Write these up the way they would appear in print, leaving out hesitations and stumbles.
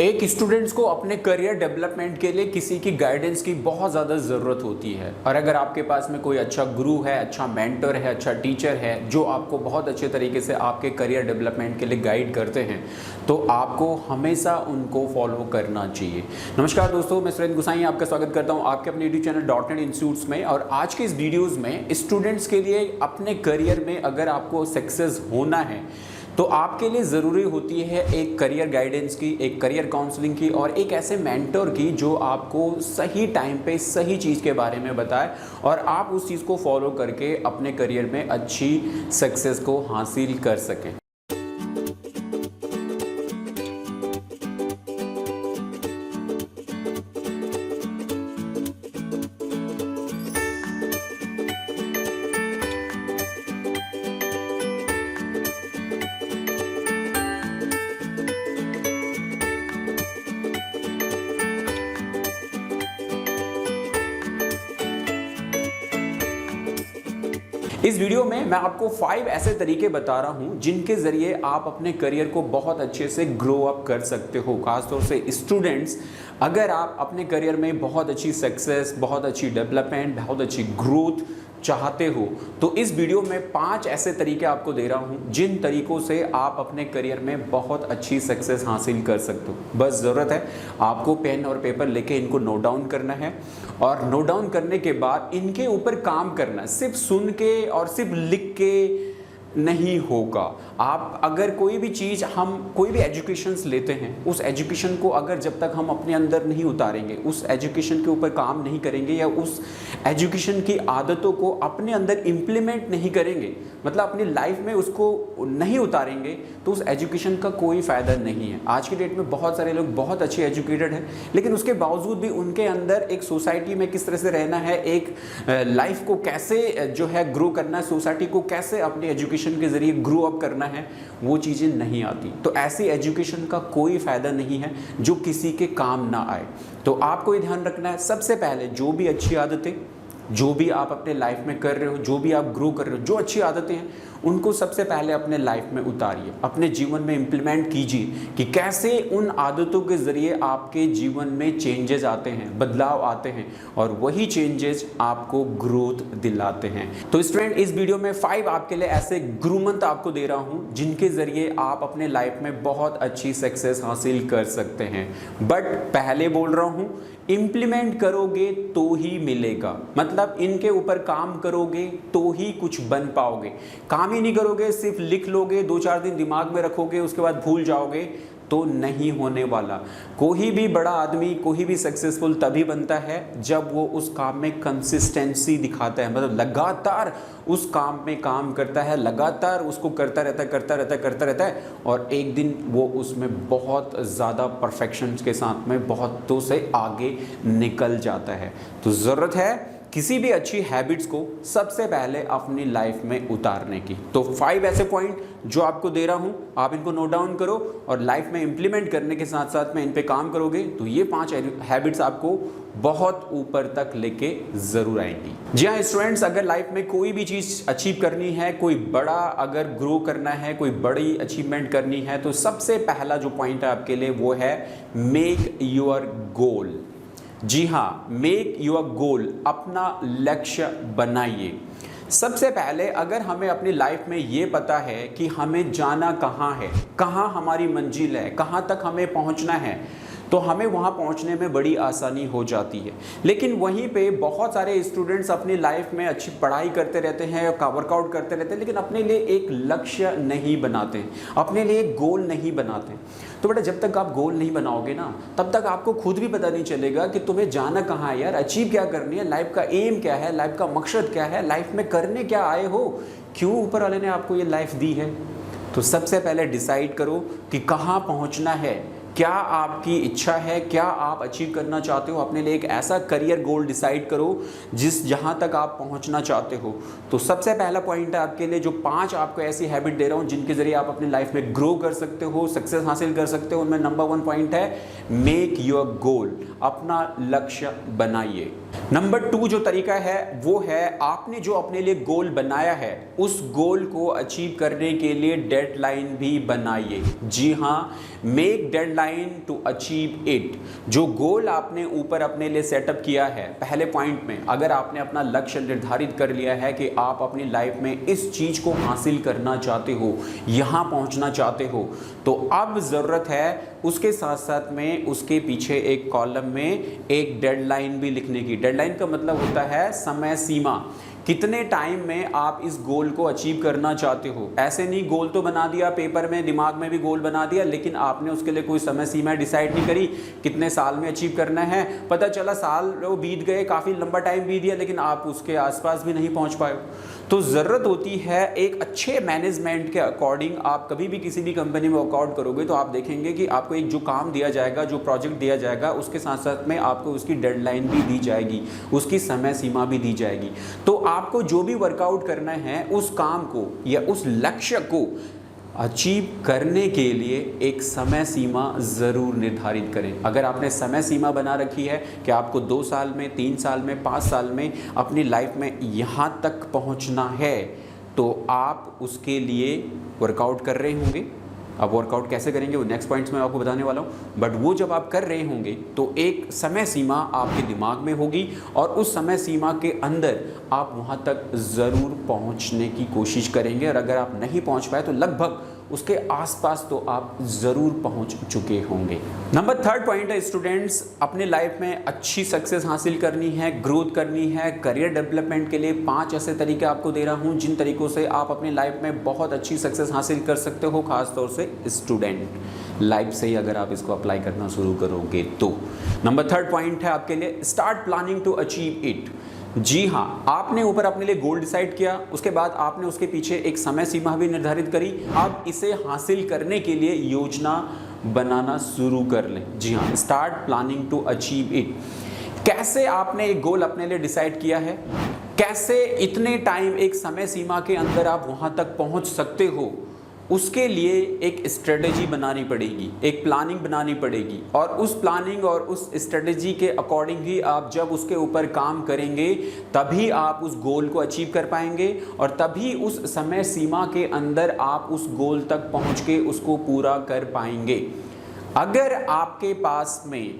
एक स्टूडेंट्स को अपने करियर डेवलपमेंट के लिए किसी की गाइडेंस की बहुत ज़्यादा ज़रूरत होती है। और अगर आपके पास में कोई अच्छा गुरु है, अच्छा मेंटर है, अच्छा टीचर है जो आपको बहुत अच्छे तरीके से आपके करियर डेवलपमेंट के लिए गाइड करते हैं, तो आपको हमेशा उनको फॉलो करना चाहिए। नमस्कार दोस्तों, मैं सुरेंद्र गुसाई आपका स्वागत करता हूं आपके अपने यूट्यूब चैनल .NET इंस्टीट्यूट्स में। और आज के इस वीडियोज़ में स्टूडेंट्स के लिए अपने करियर में अगर आपको सक्सेस होना है तो आपके लिए ज़रूरी होती है एक करियर गाइडेंस की, एक करियर काउंसलिंग की और एक ऐसे मेंटर की जो आपको सही टाइम पे सही चीज़ के बारे में बताए और आप उस चीज़ को फॉलो करके अपने करियर में अच्छी सक्सेस को हासिल कर सकें। इस वीडियो में मैं आपको 5 ऐसे तरीके बता रहा हूं जिनके ज़रिए आप अपने करियर को बहुत अच्छे से ग्रो अप कर सकते हो। खासतौर से स्टूडेंट्स, अगर आप अपने करियर में बहुत अच्छी सक्सेस, बहुत अच्छी डेवलपमेंट, बहुत अच्छी ग्रोथ चाहते हो तो इस वीडियो में 5 ऐसे तरीके आपको दे रहा हूं जिन तरीकों से आप अपने करियर में बहुत अच्छी सक्सेस हासिल कर सकते हो। बस ज़रूरत है आपको पेन और पेपर लेके इनको नोट डाउन करना है और नोट डाउन करने के बाद इनके ऊपर काम करना है। सिर्फ सुन के और सिर्फ लिख के नहीं होगा। आप अगर कोई भी चीज़, हम कोई भी एजुकेशंस लेते हैं, उस एजुकेशन को अगर जब तक हम अपने अंदर नहीं उतारेंगे, उस एजुकेशन के ऊपर काम नहीं करेंगे या उस एजुकेशन की आदतों को अपने अंदर इम्प्लीमेंट नहीं करेंगे, मतलब अपनी लाइफ में उसको नहीं उतारेंगे, तो उस एजुकेशन का कोई फ़ायदा नहीं है। आज की डेट में बहुत सारे लोग बहुत अच्छे एजुकेटेड हैं, लेकिन उसके बावजूद भी उनके अंदर एक सोसाइटी में किस तरह से रहना है, एक लाइफ को कैसे जो है ग्रो करना है, सोसाइटी को कैसे अपनी एजुकेशन के जरिए ग्रो अप करना है, वो चीज़ें नहीं आती। तो ऐसी एजुकेशन का कोई फ़ायदा नहीं है जो किसी के काम ना आए। तो आपको ये ध्यान रखना है, सबसे पहले जो भी अच्छी आदतें, जो भी आप अपने लाइफ में कर रहे हो, जो भी आप ग्रो कर रहे हो, जो अच्छी आदतें हैं उनको सबसे पहले अपने लाइफ में उतारिए, अपने जीवन में इम्प्लीमेंट कीजिए कि कैसे उन आदतों के ज़रिए आपके जीवन में चेंजेस आते हैं, बदलाव आते हैं और वही चेंजेस आपको ग्रोथ दिलाते हैं। तो स्टूडेंट, इस वीडियो में 5 आपके लिए ऐसे गुरु मंत्र आपको दे रहा हूँ जिनके ज़रिए आप अपने लाइफ में बहुत अच्छी सक्सेस हासिल कर सकते हैं। बट पहले बोल रहा हूँ, इम्प्लीमेंट करोगे तो ही मिलेगा, मतलब इनके ऊपर काम करोगे तो ही कुछ बन पाओगे। काम ही नहीं करोगे, सिर्फ लिख लोगे, 2-4 दिन दिमाग में रखोगे, उसके बाद भूल जाओगे, तो नहीं होने वाला। कोई भी बड़ा आदमी, कोई भी सक्सेसफुल तभी बनता है जब वो उस काम में कंसिस्टेंसी दिखाता है, मतलब लगातार उस काम में काम करता है, लगातार उसको करता रहता है और एक दिन वो उसमें बहुत ज़्यादा परफेक्शन के साथ में बहुतों से आगे निकल जाता है। तो ज़रूरत है किसी भी अच्छी हैबिट्स को सबसे पहले अपनी लाइफ में उतारने की। तो 5 ऐसे पॉइंट जो आपको दे रहा हूं, आप इनको नोट डाउन करो और लाइफ में इंप्लीमेंट करने के साथ साथ में इन पे काम करोगे तो ये 5 हैबिट्स आपको बहुत ऊपर तक लेके ज़रूर आएंगी। जी हाँ स्टूडेंट्स, अगर लाइफ में कोई भी चीज़ अचीव करनी है, कोई बड़ा अगर ग्रो करना है, कोई बड़ी अचीवमेंट करनी है, तो सबसे पहला जो पॉइंट है आपके लिए वो है मेक योर गोल। जी हाँ, मेक योर गोल, अपना लक्ष्य बनाइए। सबसे पहले अगर हमें अपनी लाइफ में ये पता है कि हमें जाना कहाँ है, कहाँ हमारी मंजिल है, कहाँ तक हमें पहुँचना है, तो हमें वहाँ पहुँचने में बड़ी आसानी हो जाती है। लेकिन वहीं पे बहुत सारे स्टूडेंट्स अपनी लाइफ में अच्छी पढ़ाई करते रहते हैं, वर्कआउट करते रहते हैं, लेकिन अपने लिए एक लक्ष्य नहीं बनाते हैं, अपने लिए एक गोल नहीं बनाते। तो बेटा, जब तक आप गोल नहीं बनाओगे ना, तब तक आपको खुद भी पता नहीं चलेगा कि तुम्हें जाना कहाँ है यार, अचीव क्या करनी है, लाइफ का एम क्या है, लाइफ का मकसद क्या है, लाइफ में करने क्या आए हो, क्यों ऊपर वाले ने आपको ये लाइफ दी है। तो सबसे पहले डिसाइड करो कि कहाँ पहुँचना है, क्या आपकी इच्छा है, क्या आप अचीव करना चाहते हो। अपने लिए एक ऐसा करियर गोल डिसाइड करो जहाँ तक आप पहुंचना चाहते हो। तो सबसे पहला पॉइंट है आपके लिए, जो 5 आपको ऐसी हैबिट दे रहा हूं जिनके जरिए आप अपनी लाइफ में ग्रो कर सकते हो, सक्सेस हासिल कर सकते हो। उनमें नंबर 1 पॉइंट है मेक योर गोल, अपना लक्ष्य बनाइए। नंबर 2 जो तरीका है वो है, आपने जो अपने लिए गोल बनाया है उस गोल को अचीव करने के लिए डेडलाइन भी बनाइए। जी हाँ, make deadline to achieve it. जो गोल आपने ऊपर अपने लिए सेटअप किया है पहले पॉइंट में, अगर आपने अपना लक्ष्य निर्धारित कर लिया है कि आप अपनी लाइफ में इस चीज को हासिल करना चाहते हो, यहां पहुंचना चाहते हो, तो अब जरूरत है उसके साथ साथ में उसके पीछे एक कॉलम में एक डेडलाइन भी लिखने की। डेडलाइन का मतलब होता है समय सीमा, कितने टाइम में आप इस गोल को अचीव करना चाहते हो। ऐसे नहीं गोल तो बना दिया पेपर में, दिमाग में भी गोल बना दिया, लेकिन आपने उसके लिए कोई समय सीमा डिसाइड नहीं करी कितने साल में अचीव करना है। पता चला साल वो बीत गए, काफ़ी लंबा टाइम बीत गया, लेकिन आप उसके आसपास भी नहीं पहुंच पाए। तो ज़रूरत होती है एक अच्छे मैनेजमेंट के अकॉर्डिंग। आप कभी भी किसी भी कंपनी में वर्कआउट करोगे तो आप देखेंगे कि आपको एक जो काम दिया जाएगा, जो प्रोजेक्ट दिया जाएगा, उसके साथ साथ में आपको उसकी डेडलाइन भी दी जाएगी, उसकी समय सीमा भी दी जाएगी। तो आपको जो भी वर्कआउट करना है उस काम को या उस लक्ष्य को अचीव करने के लिए एक समय सीमा ज़रूर निर्धारित करें। अगर आपने समय सीमा बना रखी है कि आपको 2 साल में, 3 साल में, 5 साल में अपनी लाइफ में यहाँ तक पहुँचना है, तो आप उसके लिए वर्कआउट कर रहे होंगे। अब वर्कआउट कैसे करेंगे वो नेक्स्ट पॉइंट्स में आपको बताने वाला हूँ, बट वो जब आप कर रहे होंगे तो एक समय सीमा आपके दिमाग में होगी और उस समय सीमा के अंदर आप वहाँ तक ज़रूर पहुँचने की कोशिश करेंगे। और अगर आप नहीं पहुँच पाए तो लगभग उसके आसपास तो आप ज़रूर पहुँच चुके होंगे। नंबर 3 पॉइंट है स्टूडेंट्स, अपने लाइफ में अच्छी सक्सेस हासिल करनी है, ग्रोथ करनी है, करियर डेवलपमेंट के लिए 5 ऐसे तरीके आपको दे रहा हूँ जिन तरीकों से आप अपनी लाइफ में बहुत अच्छी सक्सेस हासिल कर सकते हो, खासतौर से स्टूडेंट लाइफ से ही अगर आप इसको अप्लाई करना शुरू करोगे तो। नंबर 3 पॉइंट है आपके लिए, start planning to achieve it. जी हाँ, आपने ऊपर अपने लिए गोल डिसाइड किया, उसके बाद आपने उसके पीछे एक समय सीमा भी निर्धारित करी। अब इसे हासिल करने के लिए योजना बनाना शुरू कर लें। जी हाँ, start planning to achieve it. कैसे आपने एक गोल अपने लिए डिसाइड किया है, कैसे इतने टाइम एक समय सीमा के अंदर आप वहाँ तक पहुँच सकते हो, उसके लिए एक स्ट्रेटेजी बनानी पड़ेगी, एक प्लानिंग बनानी पड़ेगी। और उस प्लानिंग और उस स्ट्रेटेजी के अकॉर्डिंग ही आप जब उसके ऊपर काम करेंगे तभी आप उस गोल को अचीव कर पाएंगे और तभी उस समय सीमा के अंदर आप उस गोल तक पहुंच के उसको पूरा कर पाएंगे। अगर आपके पास में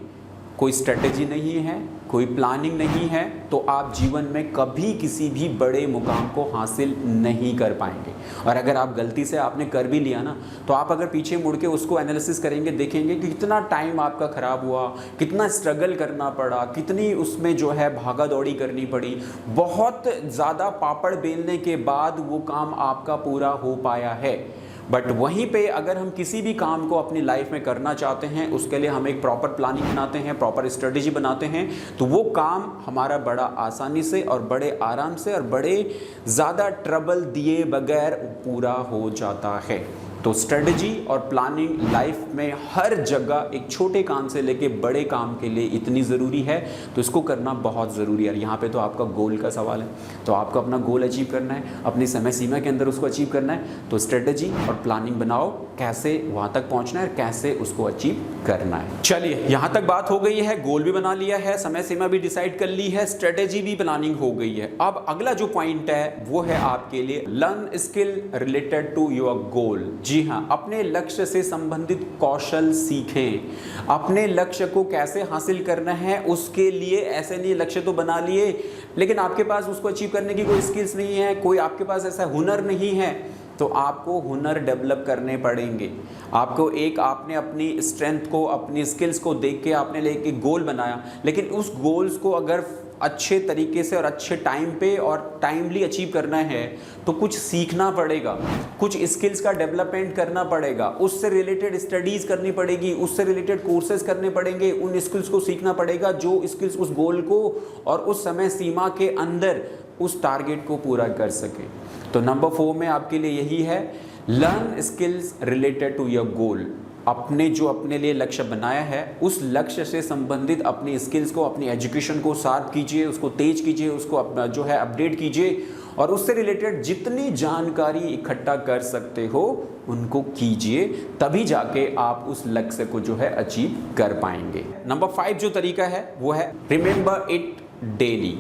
कोई स्ट्रेटेजी नहीं है, कोई प्लानिंग नहीं है, तो आप जीवन में कभी किसी भी बड़े मुकाम को हासिल नहीं कर पाएंगे। और अगर आप गलती से आपने कर भी लिया ना, तो आप अगर पीछे मुड़ के उसको एनालिसिस करेंगे, देखेंगे कि कितना टाइम आपका ख़राब हुआ, कितना स्ट्रगल करना पड़ा, कितनी उसमें जो है भागा दौड़ी करनी पड़ी, बहुत ज़्यादा पापड़ बेलने के बाद वो काम आपका पूरा हो पाया है। बट वहीं पे अगर हम किसी भी काम को अपनी लाइफ में करना चाहते हैं, उसके लिए हम एक प्रॉपर प्लानिंग बनाते हैं, प्रॉपर स्ट्रेटेजी बनाते हैं, तो वो काम हमारा बड़ा आसानी से और बड़े आराम से और बड़े ज़्यादा ट्रबल दिए बगैर पूरा हो जाता है। तो स्ट्रेटजी और प्लानिंग लाइफ में हर जगह एक छोटे काम से लेके बड़े काम के लिए इतनी ज़रूरी है, तो इसको करना बहुत ज़रूरी है। यहाँ पे तो आपका गोल का सवाल है, तो आपको अपना गोल अचीव करना है, अपनी समय सीमा के अंदर उसको अचीव करना है, तो स्ट्रेटजी और प्लानिंग बनाओ कैसे वहाँ तक पहुँचना है, कैसे उसको अचीव करना है। चलिए, यहाँ तक बात हो गई है, गोल भी बना लिया है, समय सीमा भी डिसाइड कर ली है, स्ट्रेटेजी भी प्लानिंग हो गई है। अब अगला जो पॉइंट है वो है आपके लिए learn skill related to your goal. जी हाँ, अपने लक्ष्य से संबंधित कौशल सीखें। अपने लक्ष्य को कैसे हासिल करना है उसके लिए ऐसे नहीं लक्ष्य तो बना लिए, लेकिन आपके पास उसको अचीव करने की कोई स्किल्स नहीं है, कोई आपके पास ऐसा हुनर नहीं है, तो आपको हुनर डेवलप करने पड़ेंगे। आपको आपने अपनी स्ट्रेंथ को, अपनी स्किल्स को देख के आपने लेके गोल बनाया, लेकिन उस गोल्स को अगर अच्छे तरीके से और अच्छे टाइम पे और टाइमली अचीव करना है तो कुछ सीखना पड़ेगा, कुछ स्किल्स का डेवलपमेंट करना पड़ेगा, उससे रिलेटेड स्टडीज़ करनी पड़ेगी, उससे रिलेटेड कोर्सेज करने पड़ेंगे, उन स्किल्स को सीखना पड़ेगा जो स्किल्स उस गोल को और उस समय सीमा के अंदर उस टारगेट को पूरा कर सके। तो नंबर 4 में आपके लिए यही है, learn skills related to your goal. अपने लिए लक्ष्य बनाया है, उस लक्ष्य से संबंधित अपनी स्किल्स को, अपनी एजुकेशन को शार्प कीजिए, उसको तेज कीजिए, उसको जो है अपडेट कीजिए और उससे रिलेटेड जितनी जानकारी इकट्ठा कर सकते हो उनको कीजिए, तभी जाके आप उस लक्ष्य को जो है अचीव कर पाएंगे। नंबर 5 जो तरीका है वो है रिमेंबर इट डेली।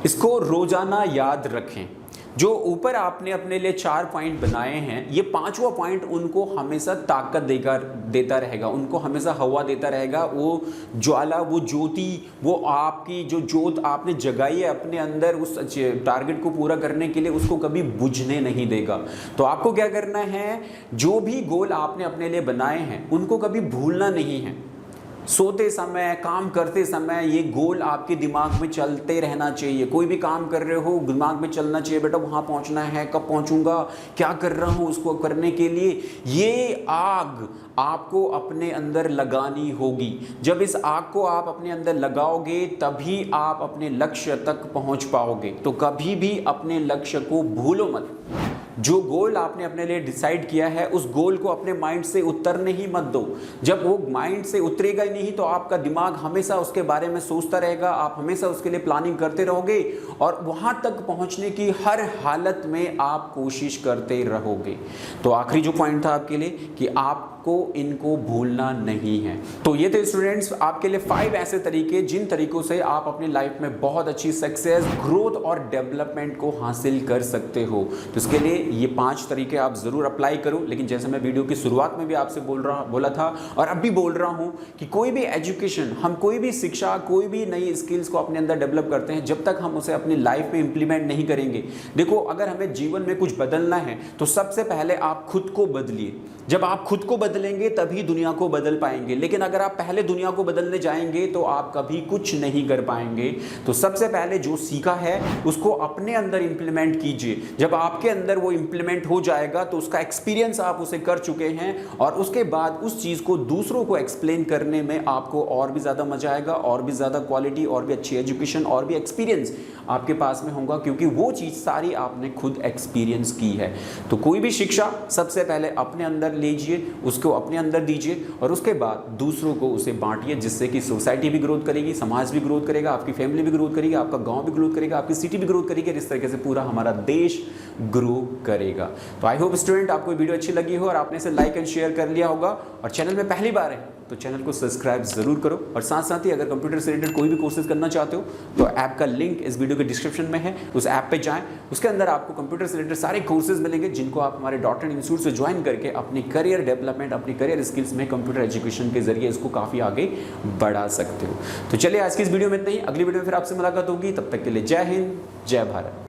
इसको रोजाना याद रखें। जो ऊपर आपने अपने लिए 4 पॉइंट बनाए हैं, ये 5वां पॉइंट उनको हमेशा ताकत देता रहेगा, उनको हमेशा हवा देता रहेगा। वो ज्वाला, वो ज्योति, वो आपकी जो ज्योत आपने जगाई है अपने अंदर उस टारगेट को पूरा करने के लिए, उसको कभी बुझने नहीं देगा। तो आपको क्या करना है, जो भी गोल आपने अपने लिए बनाए हैं उनको कभी भूलना नहीं है। सोते समय, काम करते समय ये गोल आपके दिमाग में चलते रहना चाहिए। कोई भी काम कर रहे हो, दिमाग में चलना चाहिए, बेटा वहाँ पहुँचना है, कब पहुँचूंगा, क्या कर रहा हूँ उसको करने के लिए। ये आग आपको अपने अंदर लगानी होगी। जब इस आग को आप अपने अंदर लगाओगे तभी आप अपने लक्ष्य तक पहुँच पाओगे। तो कभी भी अपने लक्ष्य को भूलो मत। जो गोल आपने अपने लिए डिसाइड किया है उस गोल को अपने माइंड से उतरने ही मत दो। जब वो माइंड से उतरेगा ही नहीं तो आपका दिमाग हमेशा उसके बारे में सोचता रहेगा, आप हमेशा उसके लिए प्लानिंग करते रहोगे और वहां तक पहुंचने की हर हालत में आप कोशिश करते रहोगे। तो आखिरी जो पॉइंट था आपके लिए कि आपको इनको भूलना नहीं है। तो ये थे स्टूडेंट्स आपके लिए 5 ऐसे तरीके जिन तरीकों से आप अपनी लाइफ में बहुत अच्छी सक्सेस, ग्रोथ और डेवलपमेंट को हासिल कर सकते हो। तो इसके लिए ये 5 तरीके आप जरूर अप्लाई करो। लेकिन जैसे मैं वीडियो की शुरुआत में भी आपसे बोला था और अब भी बोल रहा हूं कि कोई भी एजुकेशन, हम कोई भी शिक्षा, कोई भी नई स्किल्स को अपने अंदर डेवलप करते हैं, जब तक हम उसे अपनी लाइफ में इंप्लीमेंट नहीं करेंगे। देखो, अगर हमें जीवन में कुछ बदलना है तो सबसे पहले आप खुद को बदलिए। जब आप खुद को बदलेंगे तभी दुनिया को बदल पाएंगे। लेकिन अगर आप पहले दुनिया को बदलने जाएंगे तो आप कभी कुछ नहीं कर पाएंगे। तो सबसे पहले जो सीखा है उसको अपने अंदर इंप्लीमेंट कीजिए। जब आपके अंदर वो इंप्लीमेंट हो जाएगा तो उसका एक्सपीरियंस आप उसे कर चुके हैं और उसके बाद उस चीज़ को दूसरों को एक्सप्लेन करने में आपको और भी ज़्यादा मजा आएगा, और भी ज़्यादा क्वालिटी, और भी अच्छी एजुकेशन, और भी एक्सपीरियंस आपके पास में होगा, क्योंकि वो चीज़ सारी आपने खुद एक्सपीरियंस की है। तो कोई भी शिक्षा सबसे पहले अपने अंदर लीजिए, उसको अपने अंदर दीजिए और उसके बाद दूसरों को उसे बांटिए, जिससे कि सोसाइटी भी ग्रोथ करेगी, समाज भी ग्रोथ करेगा, आपकी फैमिली भी ग्रोथ करेगी, आपका गांव भी ग्रोथ करेगा, आपकी सिटी भी ग्रोथ करेगी, इस तरीके से पूरा हमारा देश ग्रो करेगा। तो आई होप स्टूडेंट आपको वीडियो अच्छी लगी हो और आपने इसे लाइक एंड शेयर कर लिया होगा। और चैनल में पहली बार है तो चैनल को सब्सक्राइब जरूर करो। और साथ साथ ही अगर कंप्यूटर से रिलेटेड कोई भी कोर्सेज करना चाहते हो तो ऐप का लिंक इस वीडियो के डिस्क्रिप्शन में है, उस ऐप पे जाएं। उसके अंदर आपको कंप्यूटर से रिलेटेड सारे कोर्सेज मिलेंगे जिनको आप हमारे .in इंस्टीट्यूट से ज्वाइन करके अपनी करियर डेवलपमेंट, अपनी करियर स्किल्स में कंप्यूटर एजुकेशन के जरिए इसको काफ़ी आगे बढ़ा सकते हो। तो चलिए आज की इस वीडियो में इतना ही। अगली वीडियो में फिर आपसे मुलाकात होगी। तब तक के लिए जय हिंद, जय भारत।